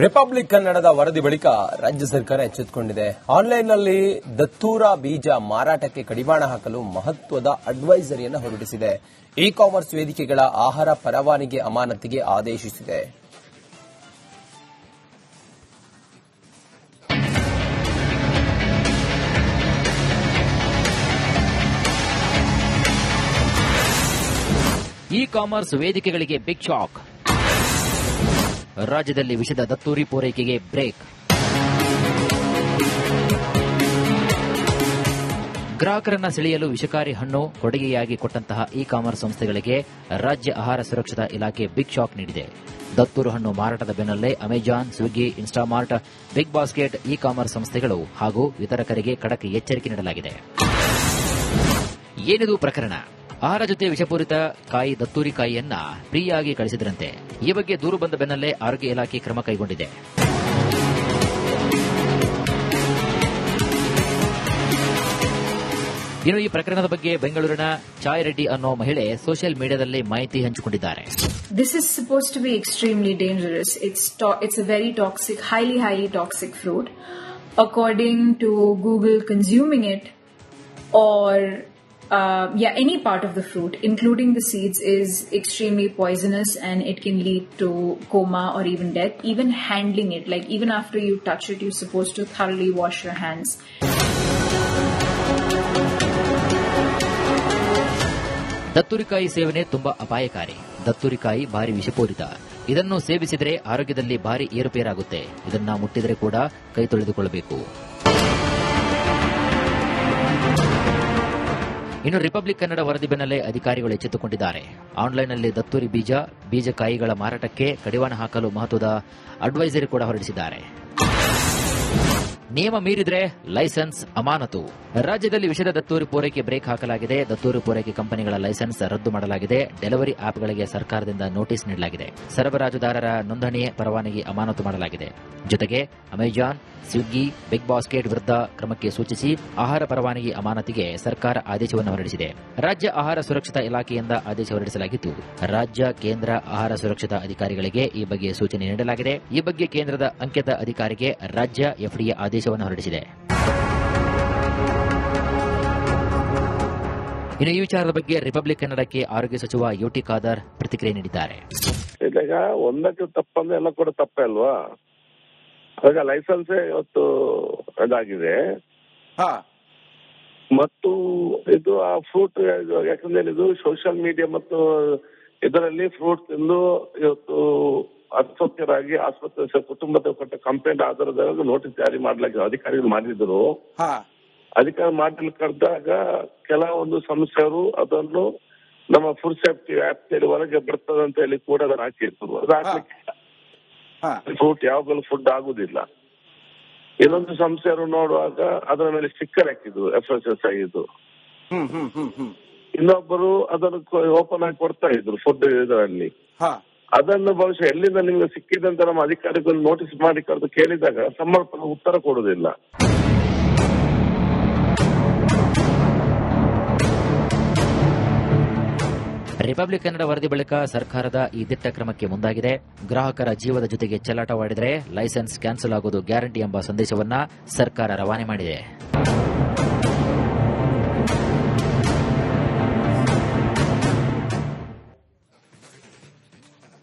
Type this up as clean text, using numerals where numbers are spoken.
Republic ಕನ್ನಡದ ವರದಿ ಬಳಿಕ ರಾಜ್ಯ ಸರ್ಕಾರ ಎಚ್ಚೆತ್ತುಕೊಂಡಿದೆ. ಆನ್ಲೈನ್ನಲ್ಲಿ ದತ್ತೂರ ಬೀಜ ಮಾರಾಟಕ್ಕೆ ಕಡಿವಾಣ ಹಾಕಲು ಮಹತ್ವದ ಅಡ್ವೈಸರಿಯನ್ನು ಹೊರಡಿಸಿದೆ. ಇ ಕಾಮರ್ಸ್ ವೇದಿಕೆಗಳ ಆಹಾರ ಪರವಾನಗಿ ಅಮಾನತಿಗೆ ಆದೇಶಿಸಿದೆ. ಇ ಕಾಮರ್ಸ್ ವೇದಿಕೆಗಳಿಗೆ ಬಿಗ್ ಶಾಕ್. ರಾಜ್ಯದಲ್ಲಿ ವಿಷದ ದತ್ತೂರಿ ಪೂರೈಕೆಗೆ ಬ್ರೇಕ್. ಗ್ರಾಹಕರನ್ನ ಸೆಳೆಯಲು ವಿಷಕಾರಿ ಹಣ್ಣು ಕೊಡುಗೆಯಾಗಿ ಕೊಟ್ಟಂತಹ ಇ ಕಾಮರ್ಸ್ ಸಂಸ್ಥೆಗಳಿಗೆ ರಾಜ್ಯ ಆಹಾರ ಸುರಕ್ಷತಾ ಇಲಾಖೆ ಬಿಗ್ ಶಾಕ್ ನೀಡಿದೆ. ದತ್ತೂರು ಹಣ್ಣು ಮಾರಾಟದ ಬೆನ್ನಲ್ಲೇ Amazon, Swiggy, Instamart, big basket e commerce ಸಂಸ್ಥೆಗಳು ಹಾಗೂ ವಿತರಕರಿಗೆ ಖಡಕ್ ಎಚ್ಚರಿಕೆ ನೀಡಲಾಗಿದೆ. ಏನಿದು ಪ್ರಕರಣ? ಆಹಾರ ಜೊತೆ ವಿಷಪೂರಿತ ಕಾಯಿ ದತ್ತೂರಿ ಕಾಯಿಯನ್ನ ಫ್ರೀಯಾಗಿ ಕಳಿಸಿದ್ರಂತೆ. ಈ ಬಗ್ಗೆ ದೂರು ಬಂದ ಬೆನ್ನಲ್ಲೇ ಆರೋಗ್ಯ ಇಲಾಖೆ ಕ್ರಮ ಕೈಗೊಂಡಿದೆ. ಇನ್ನು ಈ ಪ್ರಕರಣದ ಬಗ್ಗೆ ಬೆಂಗಳೂರಿನ ಚಾಯ್ ರೆಡ್ಡಿ ಅನ್ನೋ ಮಹಿಳೆ ಸೋಷಿಯಲ್ ಮೀಡಿಯಾದಲ್ಲಿ ಮಾಹಿತಿ ಹಂಚಿಕೊಂಡಿದ್ದಾರೆ. This is supposed to be extremely dangerous. It's a very toxic, highly toxic fruit. According to Google, consuming it or any part of the fruit, including the seeds, is extremely poisonous and it can lead to coma or even death. Even handling it, like even after you touch it, you're supposed to thoroughly wash your hands. ದತ್ತೂರಿಕಾಯಿ ಸೇವನೆ ತುಂಬಾ ಅಪಾಯಕಾರಿ. ದತ್ತೂರಿಕಾಯಿ ಭಾರಿ ವಿಷಪೂರಿತ. ಇದನ್ನು ಸೇವಿಸಿದರೆ ಆರೋಗ್ಯದಲ್ಲಿ ಭಾರಿ ಏರುಪೇರಾಗುತ್ತೆ. ಇದನ್ನ ಮುಟ್ಟಿದರೆ ಕೂಡ ಕೈ ತೊಳೆದುಕೊಳ್ಳಬೇಕು. ಇನ್ನು ರಿಪಬ್ಲಿಕ್ ಕನ್ನಡ ವರದಿ ಬೆನ್ನಲ್ಲೇ ಅಧಿಕಾರಿಗಳು ಎಚ್ಚೆತ್ತುಕೊಂಡಿದ್ದಾರೆ. ಆನ್ಲೈನ್ನಲ್ಲಿ ದತ್ತೂರಿ ಬೀಜಕಾಯಿಗಳ ಮಾರಾಟಕ್ಕೆ ಕಡಿವಾಣ ಹಾಕಲು ಮಹತ್ವದ ಅಡ್ವೈಸರಿ ಕೂಡ ಹೊರಡಿಸಿದ್ದಾರೆ. ನಿಯಮ ಮೀರಿದ್ರೆ ಲೈಸೆನ್ಸ್ ಅಮಾನತು. ರಾಜ್ಯದಲ್ಲಿ ವಿಷದ ದತ್ತೂರಿ ಪೂರೈಕೆ ಬ್ರೇಕ್ ಹಾಕಲಾಗಿದೆ. ದತ್ತೂರಿ ಪೂರೈಕೆ ಕಂಪನಿಗಳ ಲೈಸೆನ್ಸ್ ರದ್ದು ಮಾಡಲಾಗಿದೆ. ಡೆಲಿವರಿ ಆಪ್ಗಳಿಗೆ ಸರ್ಕಾರದಿಂದ ನೋಟಿಸ್ ನೀಡಲಾಗಿದೆ. ಸರಬರಾಜುದಾರರ ನೋಂದಣಿ ಪರವಾನಗಿ ಅಮಾನತು ಮಾಡಲಾಗಿದೆ. ಜೊತೆಗೆ ಅಮೆಜಾನ್, ಸ್ವಿಗ್ಗಿ, ಬಿಗ್ ಬಾಸ್ಕೆಟ್ ವಿರುದ್ಧ ಕ್ರಮಕ್ಕೆ ಸೂಚಿಸಿ ಆಹಾರ ಪರವಾನಗಿ ಅಮಾನತಿಗೆ ಸರ್ಕಾರ ಆದೇಶವನ್ನು ಹೊರಡಿಸಿದೆ. ರಾಜ್ಯ ಆಹಾರ ಸುರಕ್ಷತಾ ಇಲಾಖೆಯಿಂದ ಆದೇಶ ಹೊರಡಿಸಲಾಗಿದ್ದು, ರಾಜ್ಯ, ಕೇಂದ್ರ ಆಹಾರ ಸುರಕ್ಷತಾ ಅಧಿಕಾರಿಗಳಿಗೆ ಈ ಬಗ್ಗೆ ಸೂಚನೆ ನೀಡಲಾಗಿದೆ. ಈ ಬಗ್ಗೆ ಕೇಂದ್ರದ ಅಂಕಿತ ಅಧಿಕಾರಿಗೆ ರಾಜ್ಯ ಎಫ್ಡಿಎ ಆದೇಶವನ್ನು ಹೊರಡಿಸಿದೆ. ಇನ್ನು ಈ ವಿಚಾರದ ಬಗ್ಗೆ ರಿಪಬ್ಲಿಕ್ ಕನ್ನಡಕ್ಕೆ ಆರೋಗ್ಯ ಸಚಿವ ಯುಟಿ ಖಾದರ್ ಪ್ರತಿಕ್ರಿಯೆ ನೀಡಿದ್ದಾರೆ. ಈಗ ಒಂದಕ್ಕೆ ತಪ್ಪಂದ್ರೆ ಎಲ್ಲ ಕೂಡ ತಪ್ಪೇ ಅಲ್ವಾ? ಆಗ ಲೈಸೆನ್ಸ್ ಇವತ್ತು ಇದಾಗಿದೆ ಮತ್ತು ಇದು ಆ ಫ್ರೂಟ್, ಯಾಕಂದ್ರೆ ಇದು ಸೋಷಿಯಲ್ ಮೀಡಿಯಾ ಮತ್ತು ಇದರಲ್ಲಿ ಫ್ರೂಟ್ ತಿಂದು ಇವತ್ತು ಅಸ್ವಸ್ಥರಾಗಿ ಆಸ್ಪತ್ರೆ ಕುಟುಂಬದ ಕೊಟ್ಟ ಕಂಪ್ಲೇಂಟ್ ಆಧಾರದ ನೋಟಿಸ್ ಜಾರಿ ಮಾಡಲಾಗಿದೆ. ಅಧಿಕಾರಿಗಳು ಮಾಡಿದ್ರು. ಅಧಿಕಾರ ಮಾಡಲು ಕರೆದಾಗ ಕೆಲವೊಂದು ಸಂಸ್ಥೆಯವರು ಅದನ್ನು ನಮ್ಮ ಫುಡ್ ಸೇಫ್ಟಿ ಆ್ಯಪ್ ಹೊರಗೆ ಬರ್ತದೆ ಅಂತ ಹೇಳಿ ಕೂಡ ಅದನ್ನು ಹಾಕಿದ್ರು. ಅದು ಹಾಕ್ಲಿಕ್ಕೆ ಫ್ರೂಟ್ ಯಾವಾಗಲೂ ಫುಡ್ ಆಗುದಿಲ್ಲ. ಇನ್ನೊಂದು ಸಂಸ್ಥೆಯವರು ನೋಡುವಾಗ ಅದರ ಮೇಲೆ ಸ್ಟಿಕ್ಕರ್ ಹಾಕಿದ್ರು, FSSAI ಇದು. ಇನ್ನೊಬ್ಬರು ಅದನ್ನು ಓಪನ್ ಆಗಿ ಕೊಡ್ತಾ ಇದ್ರು ಫುಡ್ ಇದರಲ್ಲಿ. ಅದನ್ನು ಬಹುಶಃ ಎಲ್ಲಿಂದ ನಿಮ್ಗೆ ಸಿಕ್ಕಿದೆ ಅಂತ ನಮ್ಮ ಅಧಿಕಾರಿಗಳು ನೋಟಿಸ್ ಮಾಡಿ ಕರೆದು ಕೇಳಿದಾಗ ಸಮರ್ಪಕ ಉತ್ತರ ಕೊಡುವುದಿಲ್ಲ. ರಿಪಬ್ಲಿಕ್ ಕನ್ನಡ ವರದಿ ಬಳಿಕ ಸರ್ಕಾರದ ಈ ದಿಟ್ಟ ಕ್ರಮಕ್ಕೆ ಮುಂದಾಗಿದೆ. ಗ್ರಾಹಕರ ಜೀವದ ಜೊತೆಗೆ ಚೆಲ್ಲಾಟವಾಡಿದರೆ ಲೈಸೆನ್ಸ್ ಕ್ಯಾನ್ಸಲ್ ಆಗುವುದು ಗ್ಯಾರಂಟಿ ಎಂಬ ಸಂದೇಶವನ್ನ ಸರ್ಕಾರ ರವಾನೆ ಮಾಡಿದೆ.